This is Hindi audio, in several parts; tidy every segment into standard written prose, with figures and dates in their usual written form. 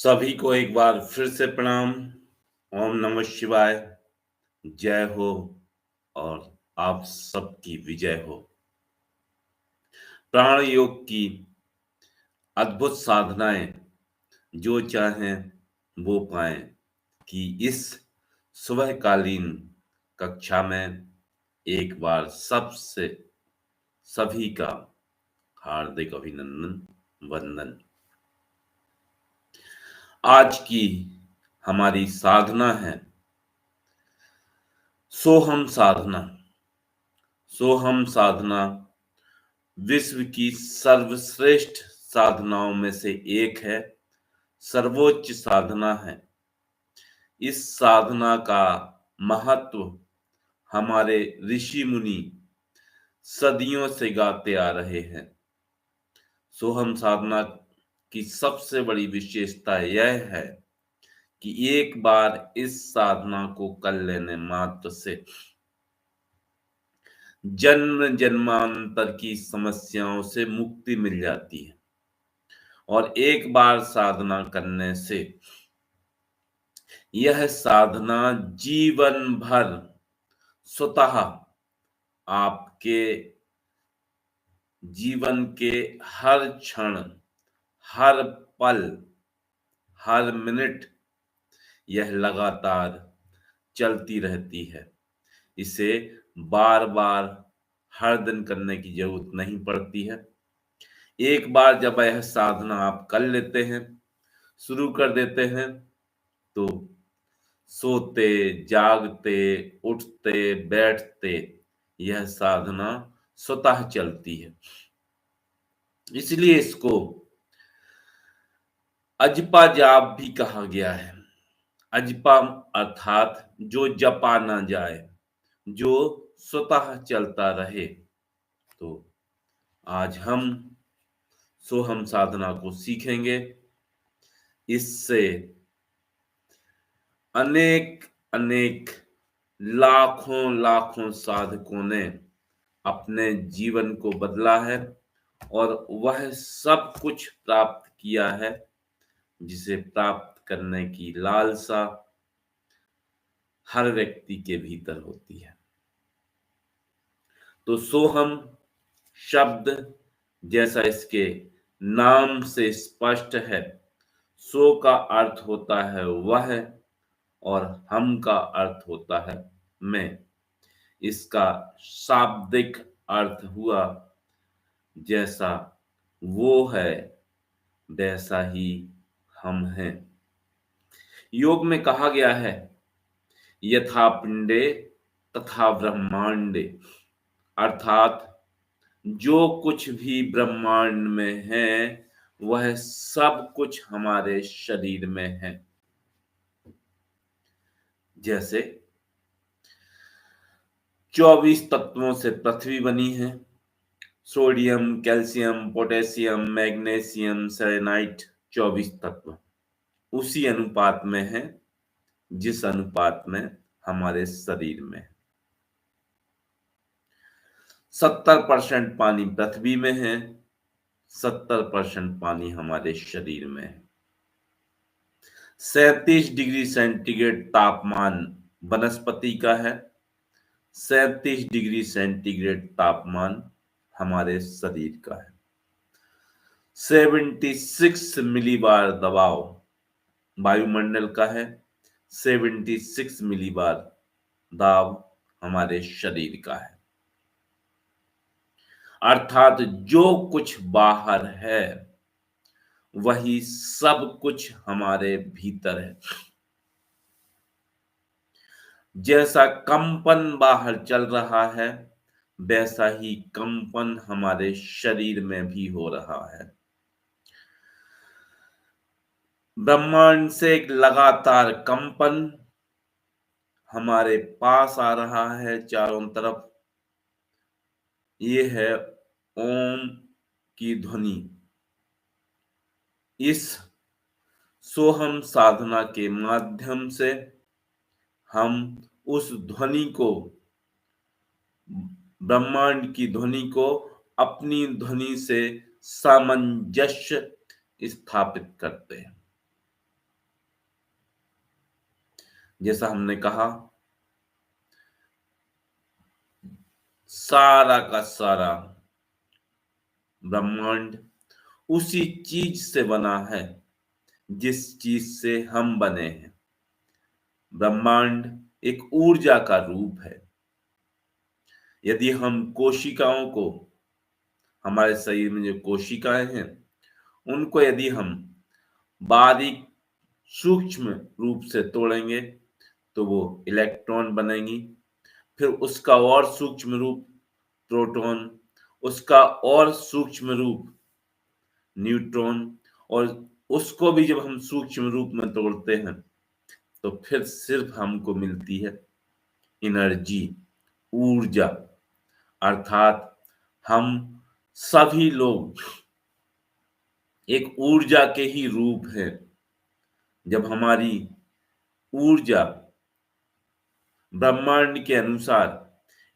सभी को एक बार फिर से प्रणाम। ओम नमः शिवाय। जय हो और आप सबकी विजय हो। प्राण योग की अद्भुत साधनाएं जो चाहें वो पाएं कि इस सुबहकालीन कक्षा में एक बार सबसे सभी का हार्दिक अभिनंदन वंदन। आज की हमारी साधना है सोहम साधना। सोहम साधना विश्व की सर्वश्रेष्ठ साधनाओं में से एक है, सर्वोच्च साधना है। इस साधना का महत्व हमारे ऋषि मुनि सदियों से गाते आ रहे हैं। सोहम साधना की सबसे बड़ी विशेषता यह है कि एक बार इस साधना को कर लेने मात्र से जन्म जन्मांतर की समस्याओं से मुक्ति मिल जाती है और एक बार साधना करने से यह साधना जीवन भर स्वतः आपके जीवन के हर क्षण, हर पल, हर मिनट यह लगातार चलती रहती है। इसे बार बार हर दिन करने की जरूरत नहीं पड़ती है। एक बार जब यह साधना आप कर लेते हैं, शुरू कर देते हैं, तो सोते, जागते, उठते, बैठते यह साधना स्वतः चलती है। इसलिए इसको अजपा जाप भी कहा गया है। अजपा अर्थात जो जपा ना जाए, जो स्वतः चलता रहे। तो आज हम सोहम साधना को सीखेंगे। इससे अनेक अनेक लाखों लाखों साधकों ने अपने जीवन को बदला है और वह सब कुछ प्राप्त किया है जिसे प्राप्त करने की लालसा हर व्यक्ति के भीतर होती है। तो सोहम शब्द जैसा इसके नाम से स्पष्ट है, सो का अर्थ होता है वह और हम का अर्थ होता है मैं। इसका शाब्दिक अर्थ हुआ जैसा वो है वैसा ही हम हैं। योग में कहा गया है यथा पिंडे तथा ब्रह्मांडे, अर्थात जो कुछ भी ब्रह्मांड में है वह सब कुछ हमारे शरीर में है। जैसे 24 तत्वों से पृथ्वी बनी है। Sodium, calcium, potassium, magnesium, selenite 24 तत्व उसी अनुपात में है जिस अनुपात में हमारे शरीर में 70% पानी पृथ्वी में है, 70% पानी हमारे शरीर में है। 37 डिग्री सेंटीग्रेड तापमान वनस्पति का है, 37 डिग्री सेंटीग्रेड तापमान हमारे शरीर का है। 76 मिलीबार दबाव वायुमंडल का है, 76 मिलीबार दाब हमारे शरीर का है। अर्थात जो कुछ बाहर है वही सब कुछ हमारे भीतर है। जैसा कंपन बाहर चल रहा है वैसा ही कंपन हमारे शरीर में भी हो रहा है। ब्रह्मांड से एक लगातार कंपन हमारे पास आ रहा है चारों तरफ। ये है ओम की ध्वनि। इस सोहम साधना के माध्यम से हम उस ध्वनि को, ब्रह्मांड की ध्वनि को अपनी ध्वनि से सामंजस्य स्थापित करते हैं। जैसा हमने कहा, सारा का सारा ब्रह्मांड उसी चीज से बना है जिस चीज से हम बने हैं। ब्रह्मांड एक ऊर्जा का रूप है। यदि हम कोशिकाओं को, हमारे शरीर में जो कोशिकाएं हैं, उनको यदि हम बारीक सूक्ष्म रूप से तोड़ेंगे तो वो इलेक्ट्रॉन बनेंगी। फिर उसका और सूक्ष्म रूप प्रोटॉन, उसका और सूक्ष्म रूप न्यूट्रॉन, और उसको भी जब हम सूक्ष्म रूप में तोड़ते हैं तो फिर सिर्फ हमको मिलती है एनर्जी, ऊर्जा। अर्थात हम सभी लोग एक ऊर्जा के ही रूप हैं। जब हमारी ऊर्जा ब्रह्मांड के अनुसार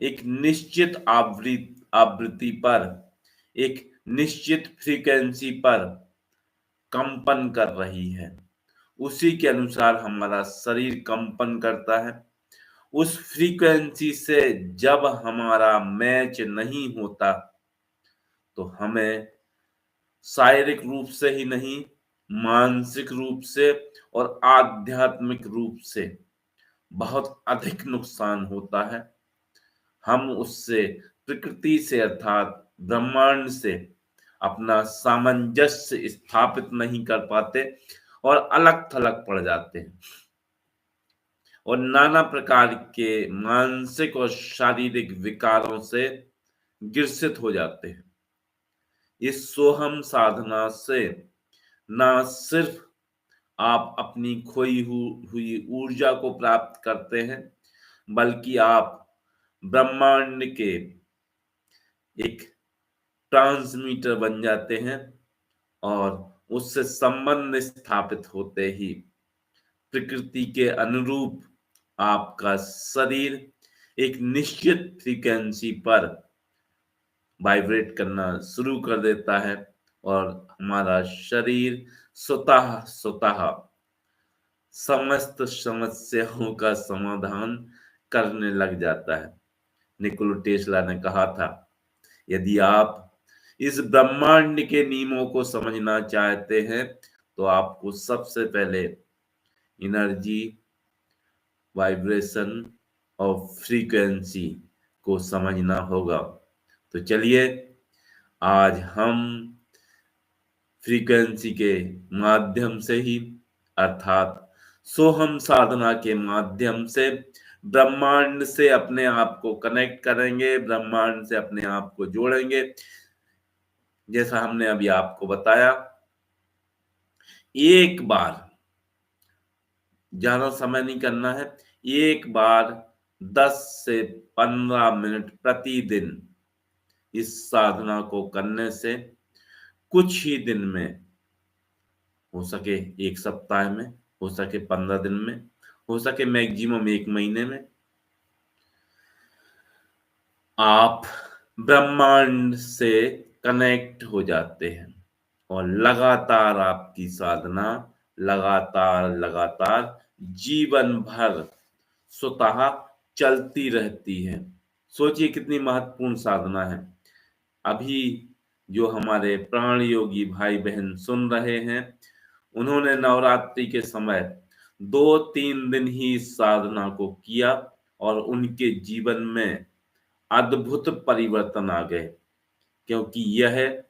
एक निश्चित आवृत्ति पर, एक निश्चित फ्रीक्वेंसी पर कंपन कर रही है, उसी के अनुसार हमारा शरीर कंपन करता है। उस फ्रीक्वेंसी से जब हमारा मैच नहीं होता तो हमें शारीरिक रूप से ही नहीं, मानसिक रूप से और आध्यात्मिक रूप से बहुत अधिक नुकसान होता है। हम उससे, प्रकृति से अर्थात ब्रह्मांड से अपना सामंजस्य स्थापित नहीं कर पाते और अलग थलग पड़ जाते हैं और नाना प्रकार के मानसिक और शारीरिक विकारों से ग्रसित हो जाते हैं। इस सोहम साधना से ना सिर्फ आप अपनी खोई हुई ऊर्जा को प्राप्त करते हैं, बल्कि आप ब्रह्मांड के एक ट्रांसमीटर बन जाते हैं और उससे संबंध स्थापित होते ही प्रकृति के अनुरूप आपका शरीर एक निश्चित फ्रीक्वेंसी पर वाइब्रेट करना शुरू कर देता है और हमारा शरीर स्वतः स्वतः समस्त समस्याओं का समाधान करने लग जाता है। निकोला टेस्ला ने कहा था, यदि आप इस ब्रह्मांड के नियमों को समझना चाहते हैं तो आपको सबसे पहले एनर्जी, वाइब्रेशन और फ्रीक्वेंसी को समझना होगा। तो चलिए आज हम फ्रीक्वेंसी के माध्यम से ही, अर्थात सोहम साधना के माध्यम से ब्रह्मांड से अपने आप को कनेक्ट करेंगे, ब्रह्मांड से अपने आप को जोड़ेंगे। जैसा हमने अभी आपको बताया, एक बार, ज्यादा समय नहीं करना है, एक बार 10 से 15 मिनट प्रतिदिन इस साधना को करने से कुछ ही दिन में, हो सके एक सप्ताह में, हो सके 15 दिन में, हो सके मैक्सिमम 1 महीने में, आप ब्रह्मांड से कनेक्ट हो जाते हैं और लगातार आपकी साधना लगातार लगातार जीवन भर स्वतः चलती रहती है। सोचिए कितनी महत्वपूर्ण साधना है। अभी जो हमारे प्राण योगी भाई बहन सुन रहे हैं, उन्होंने नवरात्रि के समय 2-3 दिन ही इस साधना को किया और उनके जीवन में अद्भुत परिवर्तन आ गए, क्योंकि यह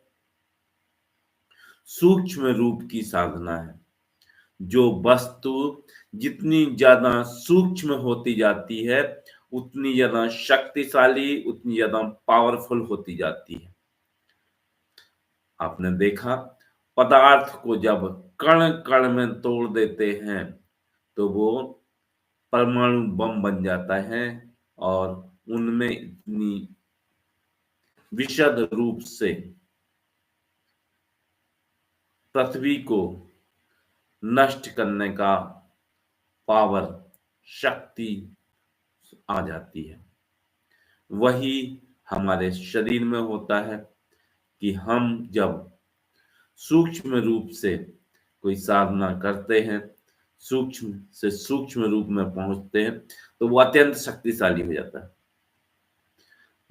सूक्ष्म रूप की साधना है। जो वस्तु जितनी ज्यादा सूक्ष्म होती जाती है, उतनी ज्यादा शक्तिशाली, उतनी ज्यादा पावरफुल होती जाती है। आपने देखा, पदार्थ को जब कण कण में तोड़ देते हैं तो वो परमाणु बम बन जाता है और उनमें इतनी विशद रूप से पृथ्वी को नष्ट करने का पावर, शक्ति आ जाती है। वही हमारे शरीर में होता है कि हम जब सूक्ष्म रूप से कोई साधना करते हैं सूक्ष्म से सूक्ष्म रूप में पहुंचते हैं तो वो अत्यंत शक्तिशाली हो जाता है।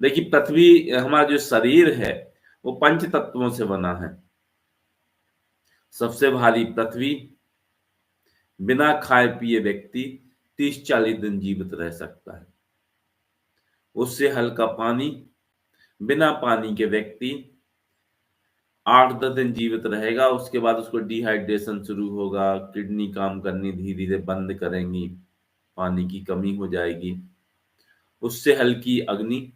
देखिए, पृथ्वी, हमारा जो शरीर है वो पंच तत्वों से बना है। सबसे भारी पृथ्वी, बिना खाए पिए व्यक्ति 30-40 दिन जीवित रह सकता है। उससे हल्का पानी, बिना पानी के व्यक्ति 8-10 दिन जीवित रहेगा। उसके बाद उसको डिहाइड्रेशन शुरू होगा, किडनी काम करनी धीरे धीरे बंद करेंगी, पानी की कमी हो जाएगी। उससे हल्की अग्नि,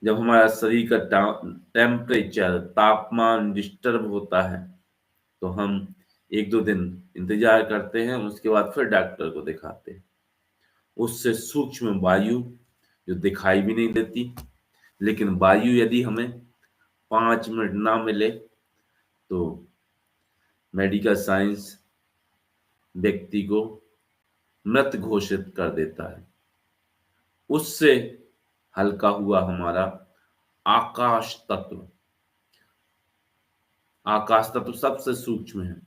जब हमारा शरीर का टेम्परेचर, तापमान डिस्टर्ब होता है तो हम 1-2 दिन इंतजार करते हैं, उसके बाद फिर डॉक्टर को दिखाते हैं। उससे सूक्ष्म वायु, जो दिखाई भी नहीं देती, लेकिन वायु यदि हमें 5 मिनट ना मिले तो मेडिकल साइंस व्यक्ति को मृत घोषित कर देता है। उससे हल्का हुआ हमारा आकाश तत्व। आकाश तत्व सबसे सूक्ष्म है।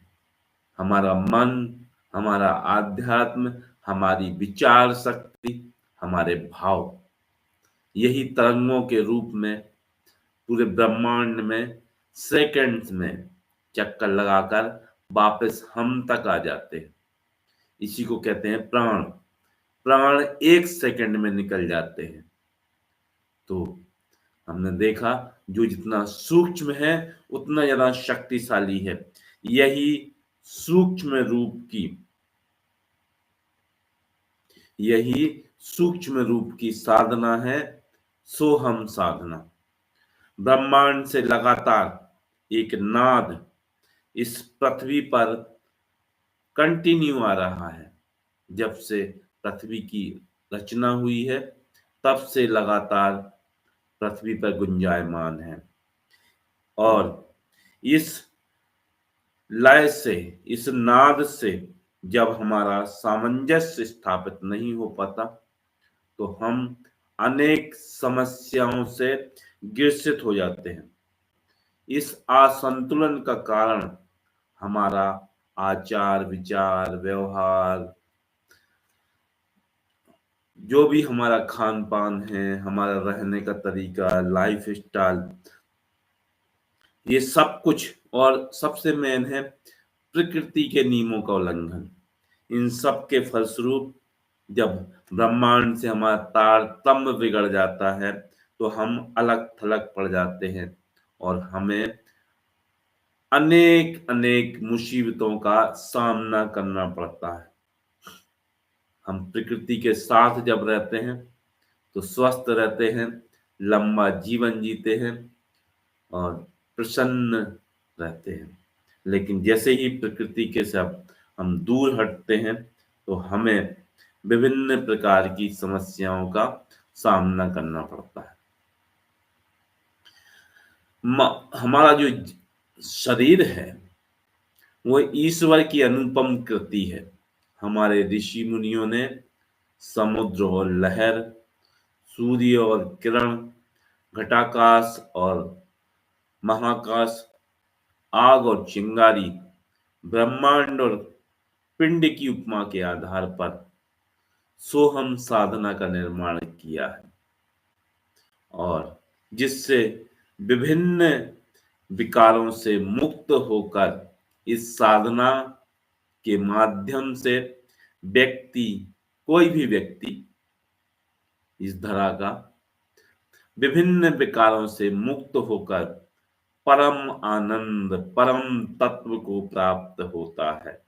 हमारा मन, हमारा आध्यात्म, हमारी विचार शक्ति, हमारे भाव, यही तरंगों के रूप में पूरे ब्रह्मांड में सेकंड्स में चक्कर लगाकर वापस हम तक आ जाते हैं। इसी को कहते हैं प्राण। प्राण 1 सेकंड में निकल जाते हैं। तो हमने देखा, जो जितना सूक्ष्म है उतना ज्यादा शक्तिशाली है। यही सूक्ष्म रूप की यही सूक्ष्म रूप की साधना है, सोहम साधना। ब्रह्मांड से लगातार एक नाद इस पृथ्वी पर कंटिन्यू आ रहा है। जब से पृथ्वी की रचना हुई है तब से लगातार पृथ्वी पर गुंजायमान है। और इस लय से, इस नाद से जब हमारा सामंजस्य स्थापित नहीं हो पाता तो हम अनेक समस्याओं से ग्रसित हो जाते हैं। इस असंतुलन का कारण हमारा आचार विचार व्यवहार, जो भी हमारा खान पान है, हमारा रहने का तरीका, लाइफ स्टाइल, ये सब कुछ। और सबसे मेन है प्रकृति के नियमों का उल्लंघन। इन सब के फलस्वरूप जब ब्रह्मांड से हमारा तारतम्य बिगड़ जाता है तो हम अलग थलग पड़ जाते हैं और हमें अनेक अनेक मुसीबतों का सामना करना पड़ता है। हम प्रकृति के साथ जब रहते हैं तो स्वस्थ रहते हैं, लंबा जीवन जीते हैं और प्रसन्न रहते हैं। लेकिन जैसे ही प्रकृति के से हम दूर हटते हैं तो हमें विभिन्न प्रकार की समस्याओं का सामना करना पड़ता है। हमारा जो शरीर है वो ईश्वर की अनुपम कृति है। हमारे ऋषि मुनियों ने समुद्र और लहर, सूर्य और किरण, घटाकाश और महाकाश, आग और चिंगारी, ब्रह्मांड और पिंड की उपमा के आधार पर सोहम साधना का निर्माण किया है। और जिससे विभिन्न विकारों से मुक्त होकर इस साधना के माध्यम से व्यक्ति, कोई भी व्यक्ति इस धरा का विभिन्न विकारों से मुक्त होकर परम आनंद, परम तत्व को प्राप्त होता है।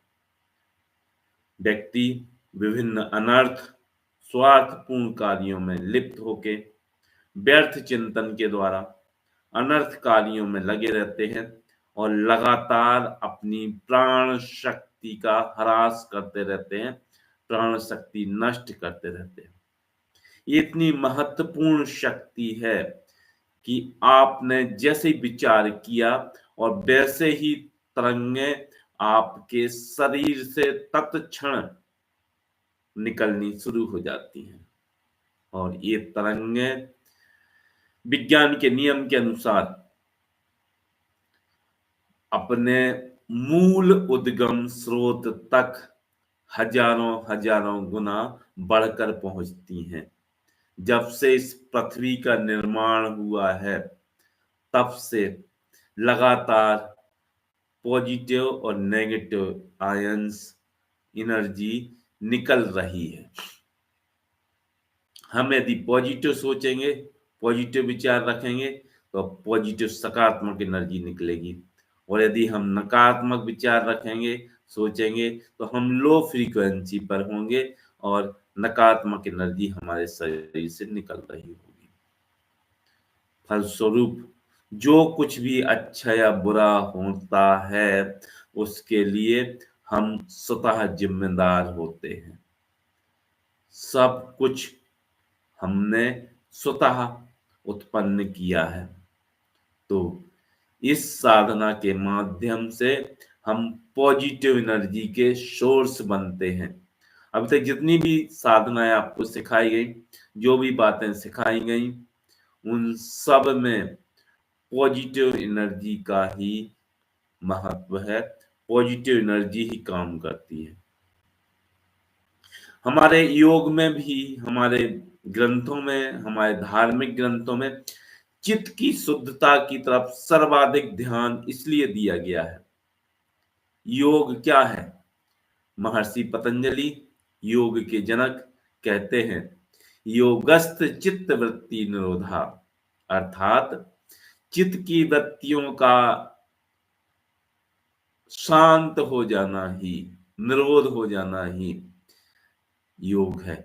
व्यक्ति विभिन्न अनर्थ, स्वार्थपूर्ण कार्यों में लिप्त होके व्यर्थ चिंतन के द्वारा अनर्थ कार्यों में लगे रहते हैं और लगातार अपनी प्राण शक्ति का ह्रास करते रहते हैं, प्राण शक्ति नष्ट करते रहते हैं। ये इतनी महत्वपूर्ण शक्ति है कि आपने जैसे विचार किया और वैसे ही तरंगें आपके शरीर से तत्क्षण निकलनी शुरू हो जाती हैं। और ये तरंगें विज्ञान के नियम के अनुसार अपने मूल उद्गम स्रोत तक हजारों हजारों गुना बढ़कर पहुंचती हैं। जब से इस पृथ्वी का निर्माण हुआ है, तब से लगातार पॉजिटिव और नेगेटिव आयंस एनर्जी निकल रही है। हम यदि पॉजिटिव सोचेंगे, पॉजिटिव विचार रखेंगे, तो पॉजिटिव सकारात्मक एनर्जी निकलेगी। और यदि हम नकारात्मक विचार रखेंगे, सोचेंगे, तो हम लो फ्रीक्वेंसी पर होंगे और नकारात्मक एनर्जी हमारे शरीर से निकल रही होगी। फलस्वरूप जो कुछ भी अच्छा या बुरा होता है, उसके लिए हम स्वतः जिम्मेदार होते हैं। सब कुछ हमने स्वतः उत्पन्न किया है। तो इस साधना के माध्यम से हम पॉजिटिव एनर्जी के सोर्स बनते हैं। अभी तक जितनी भी साधनाएं आपको सिखाई गई, जो भी बातें सिखाई गई, उन सब में पॉजिटिव एनर्जी का ही महत्व है। पॉजिटिव एनर्जी ही काम करती है। हमारे योग में भी, हमारे ग्रंथों में, हमारे धार्मिक ग्रंथों में चित्त की शुद्धता की तरफ सर्वाधिक ध्यान इसलिए दिया गया है। योग क्या है? महर्षि पतंजलि, योग के जनक, कहते हैं, योगस्थ चित्त वृत्ति निरोधा, अर्थात चित्त की वृत्तियों का शांत हो जाना ही, निरोध हो जाना ही योग है।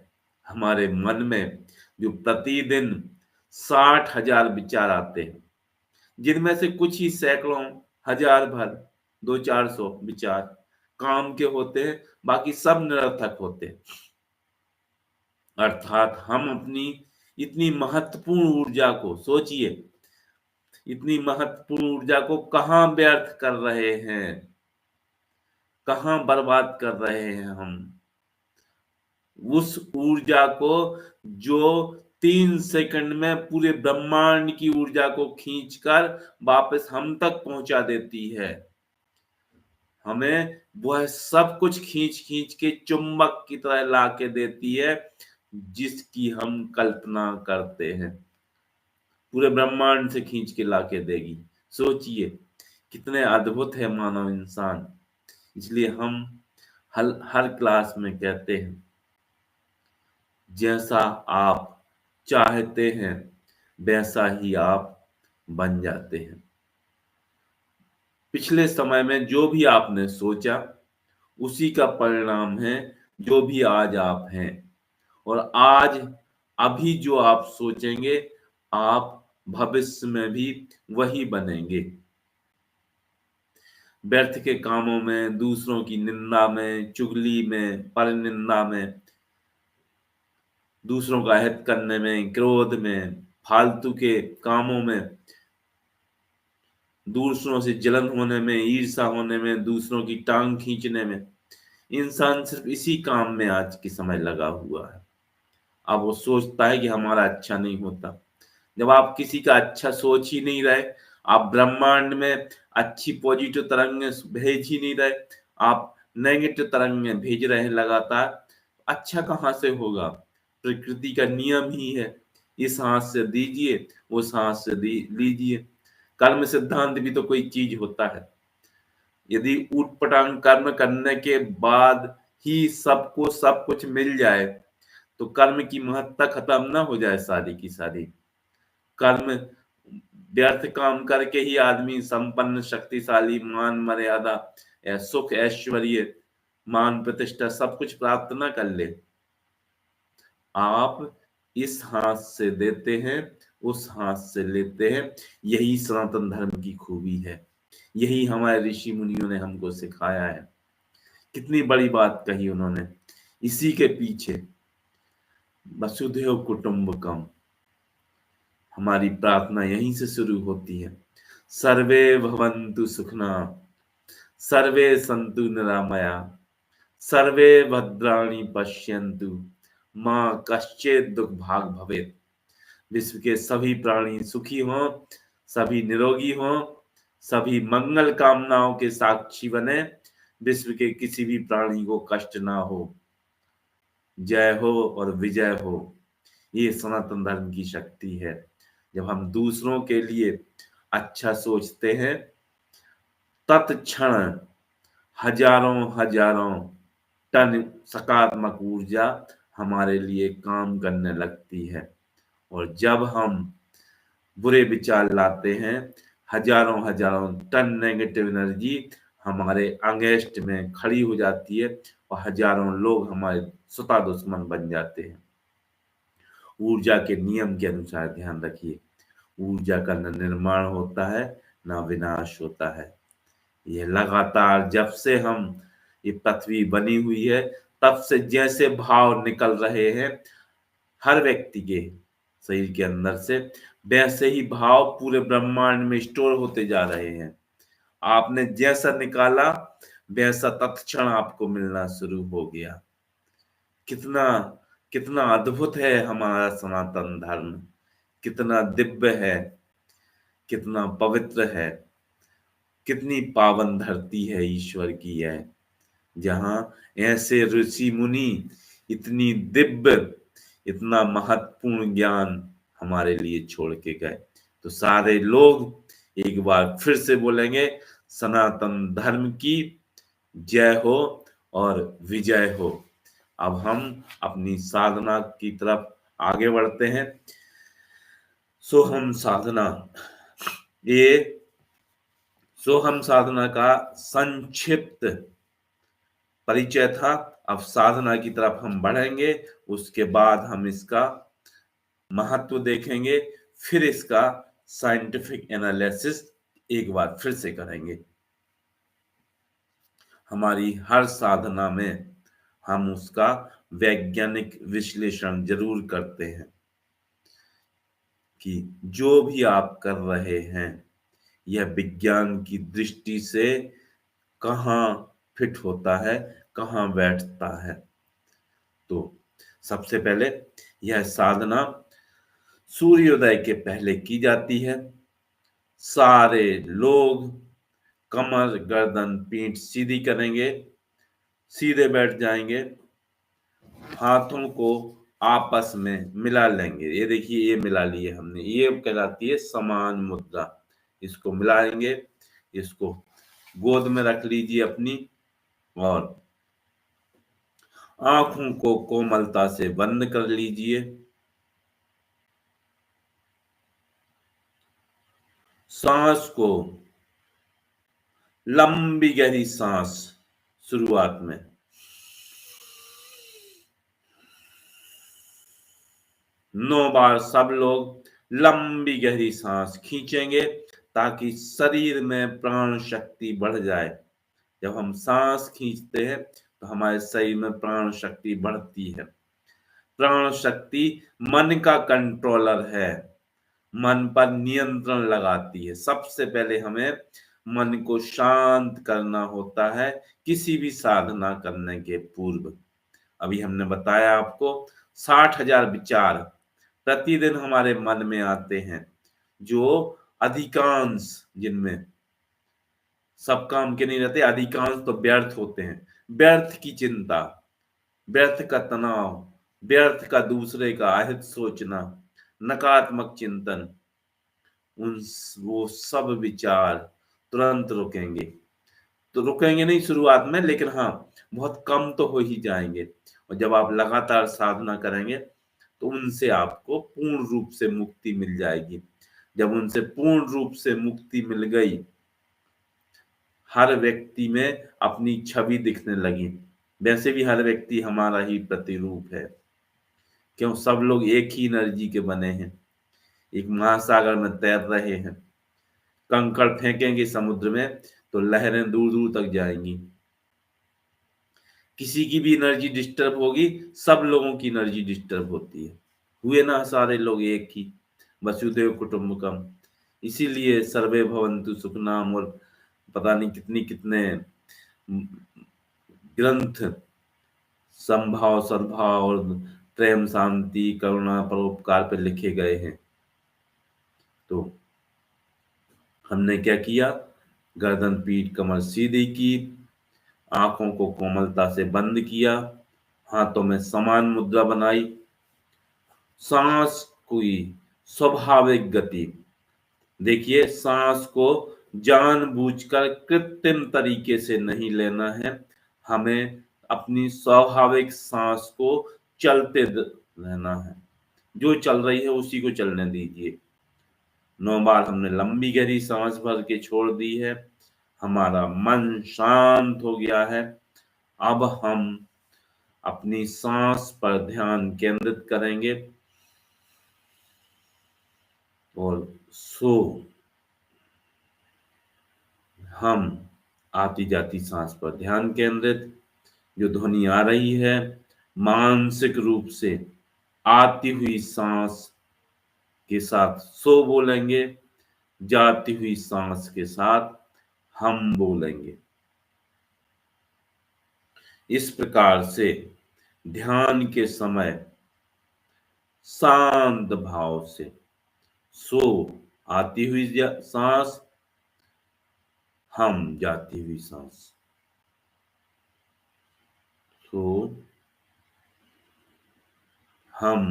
हमारे मन में जो प्रतिदिन 60,000 विचार आते हैं, जिनमें से कुछ ही सैकड़ों, हजार भर, 200-400 विचार काम के होते हैं, बाकी सब निरर्थक होते हैं। अर्थात हम अपनी इतनी महत्वपूर्ण ऊर्जा को, सोचिए, इतनी महत्वपूर्ण ऊर्जा को कहाँ व्यर्थ कर रहे हैं, कहाँ बर्बाद कर रहे हैं हम उस ऊर्जा को जो 3 सेकंड में पूरे ब्रह्मांड की ऊर्जा को खींचकर वापस हम तक पहुंचा देती है। हमें वह सब कुछ खींच खींच के चुंबक की तरह ला के देती है, जिसकी हम कल्पना करते हैं। पूरे ब्रह्मांड से खींच के ला के देगी। सोचिए कितने अद्भुत है मानव इंसान। इसलिए हम हर क्लास में कहते हैं, जैसा आप चाहते हैं वैसा ही आप बन जाते हैं। पिछले समय में जो भी आपने सोचा, उसी का परिणाम है जो भी आज आप हैं। और आज अभी जो आप सोचेंगे, आप भविष्य में भी वही बनेंगे। व्यर्थ के कामों में, दूसरों की निंदा में, चुगली में, परनिंदा में, दूसरों का हित करने में, क्रोध में, फालतू के कामों में, दूसरों से जलन होने में, ईर्ष्या होने में, दूसरों की टांग खींचने में, इंसान सिर्फ इसी काम में आज के समय लगा हुआ है। अब वो सोचता है कि हमारा अच्छा नहीं होता। जब आप किसी का अच्छा सोच ही नहीं रहे, आप ब्रह्मांड में अच्छी पॉजिटिव तरंगें भेज ही नहीं रहे, आप नेगेटिव तरंगें भेज रहे हैं लगातार, अच्छा कहाँ से होगा? प्रकृति का नियम ही है, इस हाथ से दीजिए, उस हाथ से लीजिए। कर्म सिद्धांत भी तो कोई चीज होता है। यदि ऊटपटांग कर्म करने के बाद ही सबको सब कुछ मिल जाए, तो कर्म की महत्ता खत्म ना हो जाए सारी की सारी। कर्म, व्यर्थ काम करके ही आदमी संपन्न, शक्तिशाली, मान मर्यादा या सुख ऐश्वर्य, मान प्रतिष्ठा सब कुछ प्राप्त ना कर ले। आप इस हाथ से देते हैं, उस हाथ से लेते हैं। यही सनातन धर्म की खूबी है। यही हमारे ऋषि मुनियों ने हमको सिखाया है। कितनी बड़ी बात कही उन्होंने। इसी के पीछे वसुधैव कुटुंबकम, हमारी प्रार्थना यहीं से शुरू होती है। सर्वे भवन्तु सुखना, सर्वे सन्तु निरामया, सर्वे भद्राणि पश्यन्तु, माँ कश्चित् दुख भाग भवेत्। विश्व के सभी प्राणी सुखी हों, सभी निरोगी हों, सभी मंगल कामनाओं के साक्षी बने, विश्व के किसी भी प्राणी को कष्ट ना हो। जय हो और विजय हो। ये सनातन धर्म की शक्ति है। जब हम दूसरों के लिए अच्छा सोचते हैं, तत्क्षण हजारों हजारों टन सकारात्मक ऊर्जा हमारे लिए काम करने लगती है। और जब हम बुरे विचार लाते हैं, हजारों हजारों टन नेगेटिव एनर्जी हमारे अगेंस्ट में खड़ी हो जाती है और हजारों लोग हमारे स्वतः दुश्मन बन जाते हैं। ऊर्जा के नियम के अनुसार ध्यान रखिए, ऊर्जा का न निर्माण होता है, न विनाश होता है। ये लगातार जब से हम ये पृथ्वी बनी हुई है, तब से जैसे भाव निकल रहे हैं हर व्यक्ति के शरीर के अंदर से, वैसे ही भाव पूरे ब्रह्मांड में स्टोर होते जा रहे हैं। आपने जैसा निकाला, वैसा तत्क्षण आपको मिलना शुरू हो गया। कितना कितना अद्भुत है हमारा सनातन धर्म, कितना दिव्य है, कितना पवित्र है, कितनी पावन धरती है ईश्वर की है, जहां ऐसे ऋषि मुनि इतनी दिव्य, इतना महत्वपूर्ण ज्ञान हमारे लिए छोड़ के गए। तो सारे लोग एक बार फिर से बोलेंगे, सनातन धर्म की जय हो और विजय हो। अब हम अपनी साधना की तरफ आगे बढ़ते हैं। सोहम साधना, ये सोहम साधना का संक्षिप्त परिचय था। अब साधना की तरफ हम बढ़ेंगे, उसके बाद हम इसका महत्व देखेंगे, फिर इसका साइंटिफिक एनालिसिस एक बार फिर से करेंगे। हमारी हर साधना में हम उसका वैज्ञानिक विश्लेषण जरूर करते हैं कि जो भी आप कर रहे हैं, यह विज्ञान की दृष्टि से कहाँ फिट होता है, कहाँ बैठता है। तो सबसे पहले यह साधना सूर्योदय के पहले की जाती है। सारे लोग कमर, गर्दन, पीठ सीधी करेंगे, सीधे बैठ जाएंगे, हाथों को आपस में मिला लेंगे। ये देखिए, ये मिला लिए हमने, ये कहलाती है समान मुद्रा। इसको मिलाएंगे, इसको गोद में रख लीजिए अपनी, और आंखों को कोमलता से बंद कर लीजिए। सांस को, लंबी गहरी सांस शुरुआत में 9 बार सब लोग लंबी गहरी सांस खींचेंगे, ताकि शरीर में प्राण शक्ति बढ़ जाए। जब हम सांस खींचते हैं तो हमारे शरीर में प्राण शक्ति बढ़ती है। प्राण शक्ति मन का कंट्रोलर है, मन पर नियंत्रण लगाती है। सबसे पहले हमें मन को शांत करना होता है किसी भी साधना करने के पूर्व। अभी हमने बताया आपको, 60,000 विचार प्रतिदिन हमारे मन में आते हैं, जो अधिकांश, जिनमें सब काम के नहीं रहते, अधिकांश तो व्यर्थ होते हैं। व्यर्थ की चिंता, व्यर्थ का तनाव, व्यर्थ का दूसरे का अहित सोचना, नकारात्मक चिंतन, उन वो सब विचार तुरंत रुकेंगे। तो रुकेंगे नहीं शुरुआत में, लेकिन हाँ, बहुत कम तो हो ही जाएंगे। और जब आप लगातार साधना करेंगे तो उनसे आपको पूर्ण रूप से मुक्ति मिल जाएगी। जब उनसे पूर्ण रूप से मुक्ति मिल गई, हर व्यक्ति में अपनी छवि दिखने लगी। वैसे भी हर व्यक्ति हमारा ही प्रतिरूप है, क्यों? सब लोग एक ही एनर्जी के बने हैं, एक महासागर में तैर रहे हैं। कंकड़ फेंकेंगे समुद्र में तो लहरें दूर दूर तक जाएंगी। किसी की भी एनर्जी डिस्टर्ब होगी, सब लोगों की एनर्जी डिस्टर्ब होती है। हुए ना सारे लोग एक ही, वसुदेव कुटुंबकम। इसीलिए सर्वे भवन्तु सुखनाम और पता नहीं कितनी कितने ग्रंथ संभाव, सद्भाव और प्रेम, शांति, करुणा, परोपकार पे लिखे गए हैं। तो हमने क्या किया? गर्दन पीट कमर सीधी की, आंखों को कोमलता से बंद किया, हाथों में समान मुद्रा बनाई, सांस की स्वाभाविक गति। देखिए, सांस को जानबूझकर कृत्रिम तरीके से नहीं लेना है, हमें अपनी स्वाभाविक सांस को रहना है। जो चल रही है उसी को चलने दीजिए। 9 बार हमने लंबी गहरी सांस भर के छोड़ दी है। हमारा मन शांत हो गया है। अब हम अपनी सांस पर ध्यान केंद्रित करेंगे और सो हम आती जाती सांस पर ध्यान केंद्रित, जो ध्वनि आ रही है, मानसिक रूप से आती हुई सांस के साथ सो बोलेंगे, जाती हुई सांस के साथ हम बोलेंगे। इस प्रकार से ध्यान के समय शांत भाव से सो, आती हुई सांस, हम, जाती हुई सांस। सो, हम,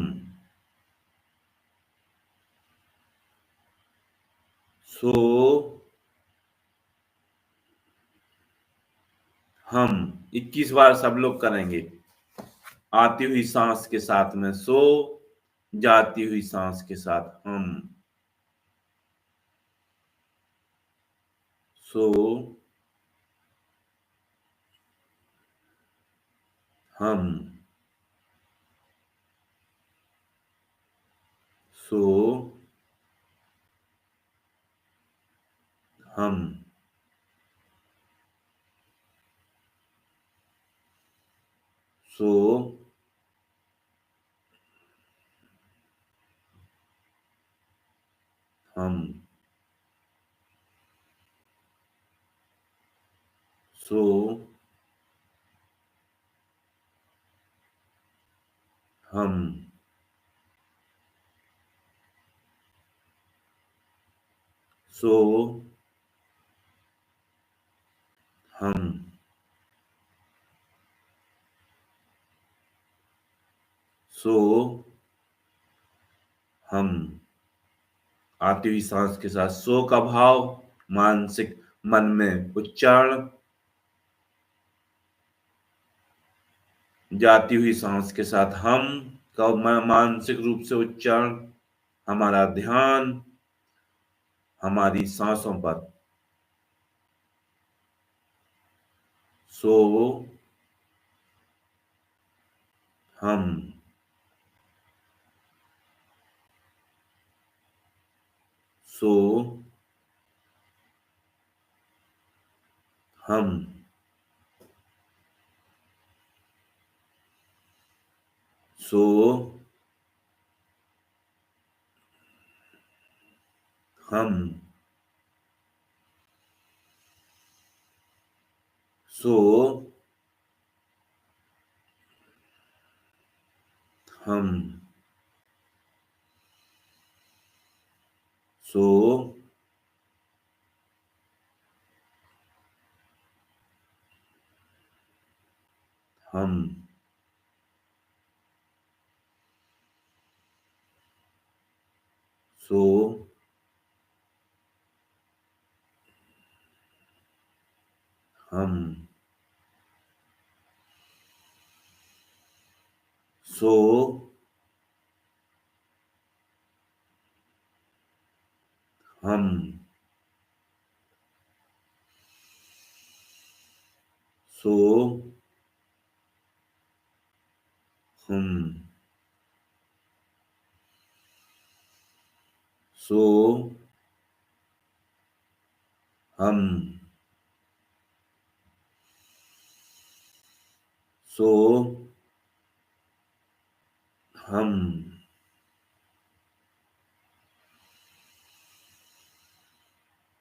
सो, हम। 21 बार सब लोग करेंगे। आती हुई सांस के साथ में सो, जाती हुई सांस के साथ हम। सो, हम, सो, हम, सो, हम, सो, हम, सो, हम, सो, हम। आती हुई सांस के साथ सो का भाव, मानसिक मन में उच्चारण, जाती हुई सांस के साथ हम का मानसिक रूप से उच्चारण। हमारा ध्यान हमारी सांसों पर। सो, हम, सो, हम, सो, हम, सो, हम, सो, हम, सो, हम, सो, हम, सो, हम, सो, हम, सो, हम,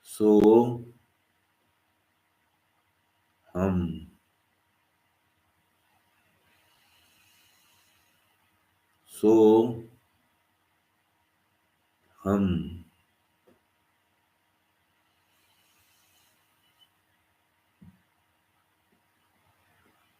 सो, हम, सो, हम,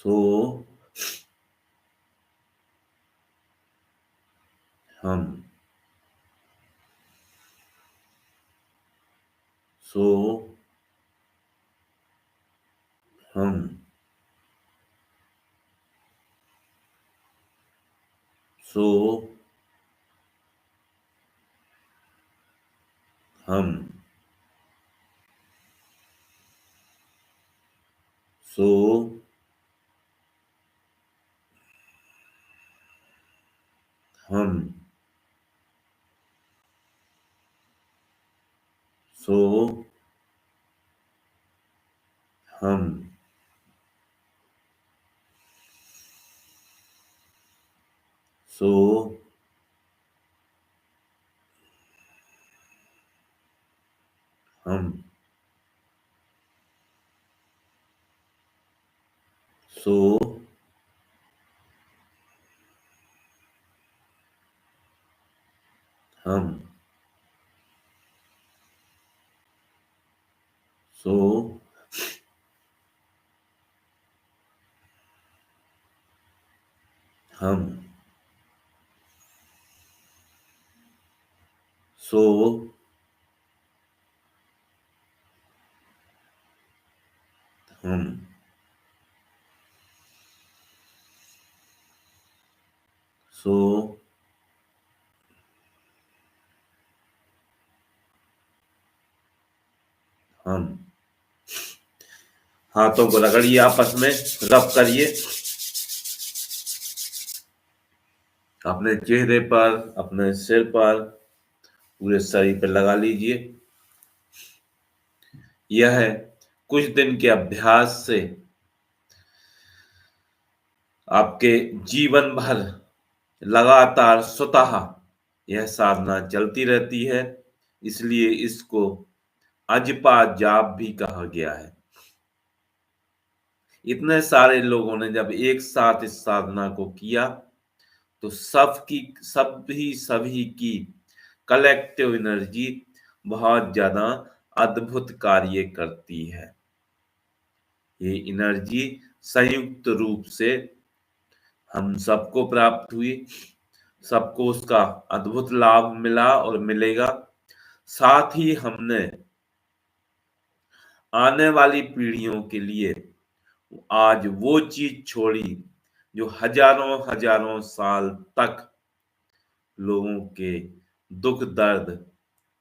सो हम सो हम सो हम सो हम सो हम सो हम सो हम सो हम सो हम सो हम हाथों को रगड़िए, आपस में रब करिए, अपने चेहरे पर, अपने सिर पर, पूरे शरीर पर लगा लीजिए। यह कुछ दिन के अभ्यास से आपके जीवन भर लगातार स्वतः यह साधना चलती रहती है, इसलिए इसको अजपा जाप भी कहा गया है। इतने सारे लोगों ने जब एक साथ इस साधना को किया तो सभी की कलेक्टिव एनर्जी बहुत ज्यादा अद्भुत कार्य करती है। ये एनर्जी संयुक्त रूप से हम सबको प्राप्त हुई, सबको उसका अद्भुत लाभ मिला और मिलेगा। साथ ही हमने आने वाली पीढ़ियों के लिए आज वो चीज छोड़ी जो हजारों हजारों साल तक लोगों के दुख दर्द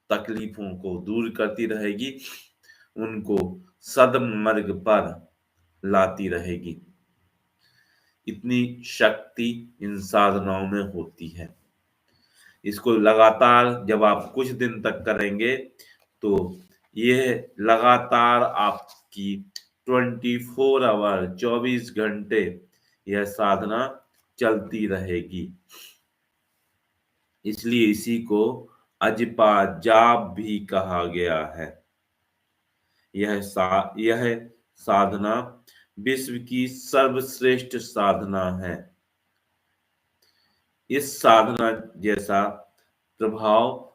तकलीफों को दूर करती रहेगी, उनको सदमार्ग पर लाती रहेगी। इतनी शक्ति इन साधनाओं में होती है। इसको लगातार जब आप कुछ दिन तक करेंगे तो यह लगातार आपकी 24 घंटे यह साधना चलती रहेगी। इसलिए इसी को अजपा जाप भी कहा गया है। यह साधना विश्व की सर्वश्रेष्ठ साधना है। इस साधना जैसा प्रभाव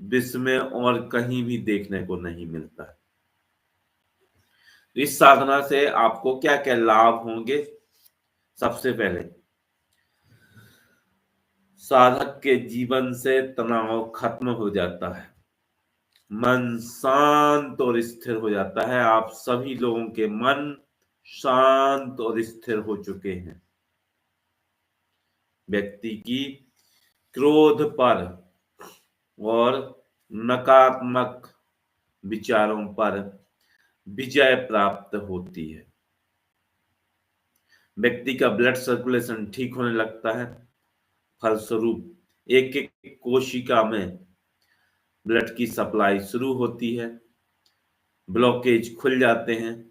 विश्व में और कहीं भी देखने को नहीं मिलता है। इस साधना से आपको क्या क्या लाभ होंगे? सबसे पहले साधक के जीवन से तनाव खत्म हो जाता है, मन शांत और स्थिर हो जाता है। आप सभी लोगों के मन शांत और स्थिर हो चुके हैं। व्यक्ति की क्रोध पर और नकारात्मक विचारों पर विजय प्राप्त होती है। व्यक्ति का ब्लड सर्कुलेशन ठीक होने लगता है। फलस्वरूप एक एक कोशिका में ब्लड की सप्लाई शुरू होती है, ब्लॉकेज खुल जाते हैं,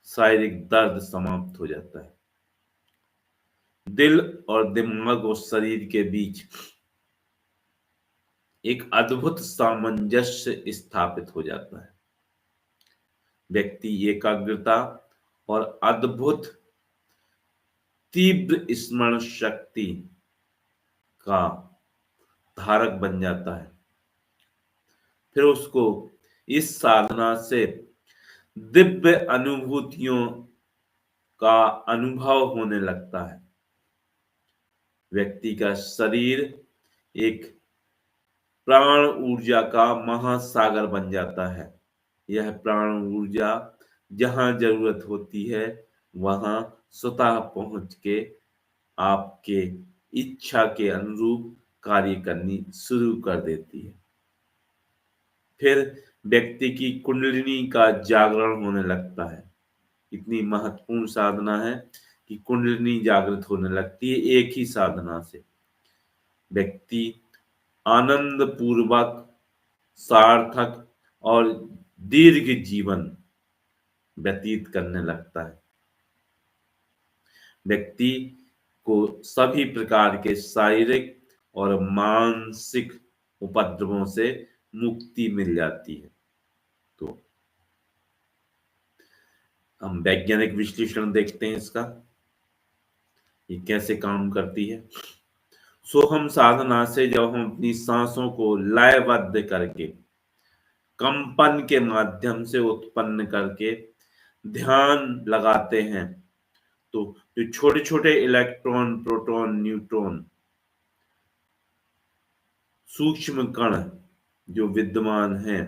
शारीरिक दर्द समाप्त हो जाता है। दिल और दिमाग और शरीर के बीच एक अद्भुत सामंजस्य स्थापित हो जाता है। व्यक्ति एकाग्रता और अद्भुत तीव्र स्मरण शक्ति का धारक बन जाता है। फिर उसको इस साधना से दिव्य अनुभूतियों का अनुभव होने लगता है। व्यक्ति का शरीर एक प्राण ऊर्जा का महासागर बन जाता है। यह प्राण ऊर्जा जहां जरूरत होती है वहां स्वतः पहुंच के आपके इच्छा के अनुरूप कार्य करनी शुरू कर देती है। फिर व्यक्ति की कुंडलिनी का जागरण होने लगता है। इतनी महत्वपूर्ण साधना है कि कुंडलिनी जागृत होने लगती है एक ही साधना से। व्यक्ति आनंद पूर्वक, सार्थक और दीर्घ जीवन व्यतीत करने लगता है। व्यक्ति को सभी प्रकार के शारीरिक और मानसिक उपद्रवों से मुक्ति मिल जाती है। तो हम वैज्ञानिक विश्लेषण देखते हैं इसका, ये कैसे काम करती है। सोहम साधना से जब हम अपनी सांसों को लयबद्ध करके कंपन के माध्यम से उत्पन्न करके ध्यान लगाते हैं तो जो छोटे छोटे इलेक्ट्रॉन, प्रोटॉन, न्यूट्रॉन, सूक्ष्म कण जो विद्यमान हैं,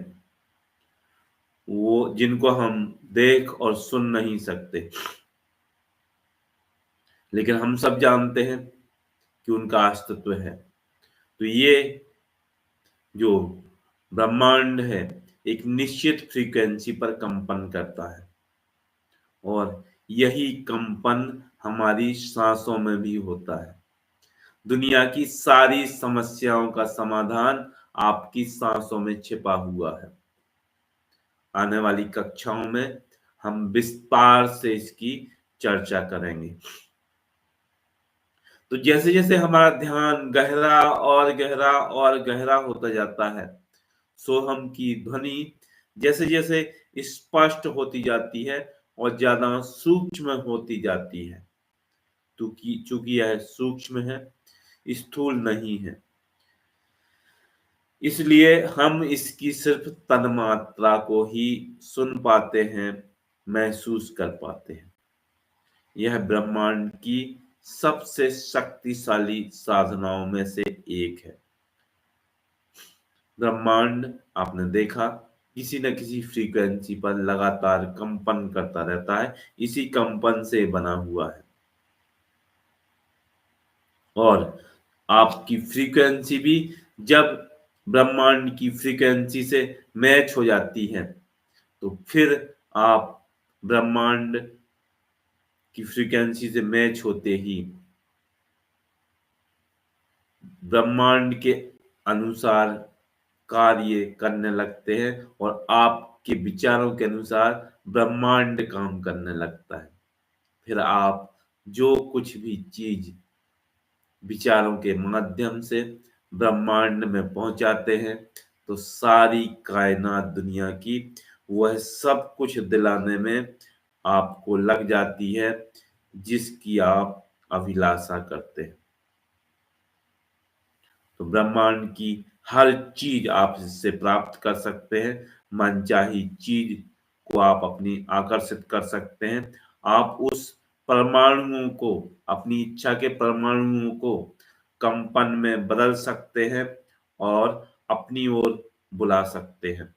वो जिनको हम देख और सुन नहीं सकते, लेकिन हम सब जानते हैं कि उनका अस्तित्व है। तो ये जो ब्रह्मांड है एक निश्चित फ्रीक्वेंसी पर कंपन करता है और यही कंपन हमारी सांसों में भी होता है। दुनिया की सारी समस्याओं का समाधान आपकी सांसों में छिपा हुआ है। आने वाली कक्षाओं में हम विस्तार से इसकी चर्चा करेंगे। तो जैसे जैसे हमारा ध्यान गहरा और गहरा और गहरा होता जाता है, सोहम की ध्वनि जैसे जैसे स्पष्ट होती जाती है और ज्यादा सूक्ष्म होती जाती है। चूंकि यह सूक्ष्म है, स्थूल नहीं है, इसलिए हम इसकी सिर्फ तन्मात्रा को ही सुन पाते हैं, महसूस कर पाते हैं। यह ब्रह्मांड की सबसे शक्तिशाली साधनाओं में से एक है। ब्रह्मांड आपने देखा किसी न किसी फ्रीक्वेंसी पर लगातार कंपन करता रहता है, इसी कंपन से बना हुआ है। और आपकी फ्रीक्वेंसी भी जब ब्रह्मांड की फ्रीक्वेंसी से मैच हो जाती है तो फिर आप ब्रह्मांड की फ्रीक्वेंसी से मैच होते ही ब्रह्मांड के अनुसार कार्य करने लगते हैं और आपके विचारों के अनुसार ब्रह्मांड काम करने लगता है। फिर आप जो कुछ भी चीज विचारों के माध्यम से ब्रह्मांड में पहुंचाते हैं तो सारी कायनात दुनिया की वह सब कुछ दिलाने में आपको लग जाती है जिसकी आप अभिलाषा करते हैं। तो ब्रह्मांड की हर चीज आप इससे प्राप्त कर सकते हैं। मनचाही चीज को आप अपनी आकर्षित कर सकते हैं। आप उस परमाणुओं को, अपनी इच्छा के परमाणुओं को कंपन में बदल सकते हैं और अपनी ओर बुला सकते हैं।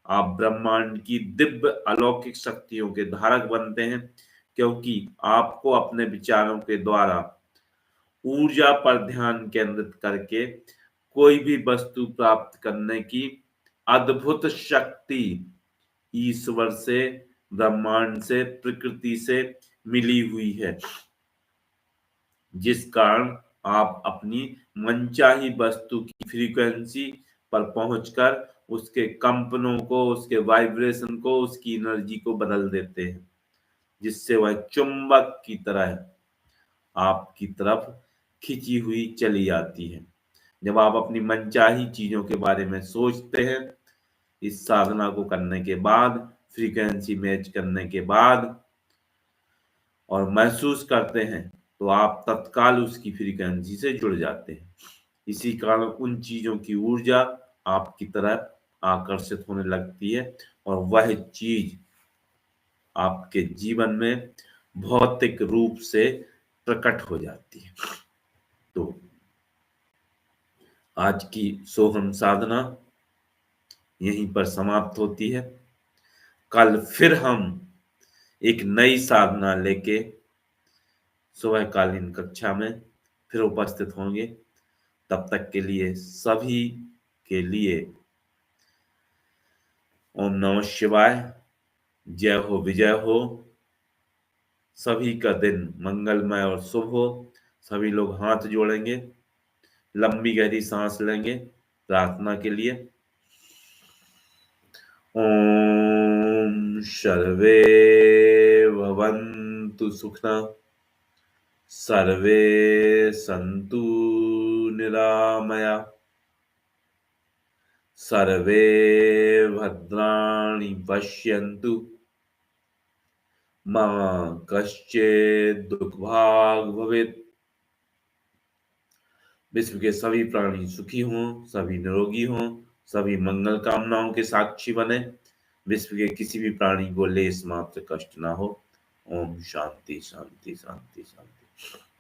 आप ब्रह्मांड की दिव्य अलौकिक शक्तियों के धारक बनते हैं क्योंकि आपको अपने विचारों के द्वारा ऊर्जा पर ध्यान केंद्रित करके कोई भी वस्तु प्राप्त करने की अद्भुत शक्ति ईश्वर से, ब्रह्मांड से, प्रकृति से मिली हुई है, जिस कारण आप अपनी मनचाही वस्तु की फ्रीक्वेंसी पर पहुंचकर उसके कंपनों को, उसके वाइब्रेशन को, उसकी एनर्जी को बदल देते हैं, जिससे वह चुंबक की तरह आपकी तरफ खिंची हुई चली जाती है। जब आप अपनी मनचाही चीजों के बारे में सोचते हैं, इस साधना को करने के बाद, फ्रीक्वेंसी मैच करने के बाद और महसूस करते हैं तो आप तत्काल उसकी फ्रीक्वेंसी से जुड़ जाते हैं। इसी कारण उन चीजों की ऊर्जा आपकी तरफ आकर्षित होने लगती है और वह चीज आपके जीवन में भौतिक रूप से प्रकट हो जाती है। तो आज की सोहम साधना यहीं पर समाप्त होती है। कल फिर हम एक नई साधना लेके सुबहकालीन कक्षा में फिर उपस्थित होंगे। तब तक के लिए सभी के लिए ओम नमः शिवाय। जय हो विजय हो। सभी का दिन मंगलमय और शुभ हो। सभी लोग हाथ जोड़ेंगे, लंबी गहरी सांस लेंगे प्रार्थना के लिए। ओम सर्वे भवन्तु सुखिनः, सर्वे सन्तु निरामया, सर्वे भद्राणि पश्यन्तु, मा कश्चित् दुःखभाग् भवेत्। विश्व के सभी प्राणी सुखी हों, सभी निरोगी हों, सभी मंगल कामनाओं के साक्षी बने। विश्व के किसी भी प्राणी को लेस मात्र कष्ट ना हो। ओम शांति शांति शांति शांति।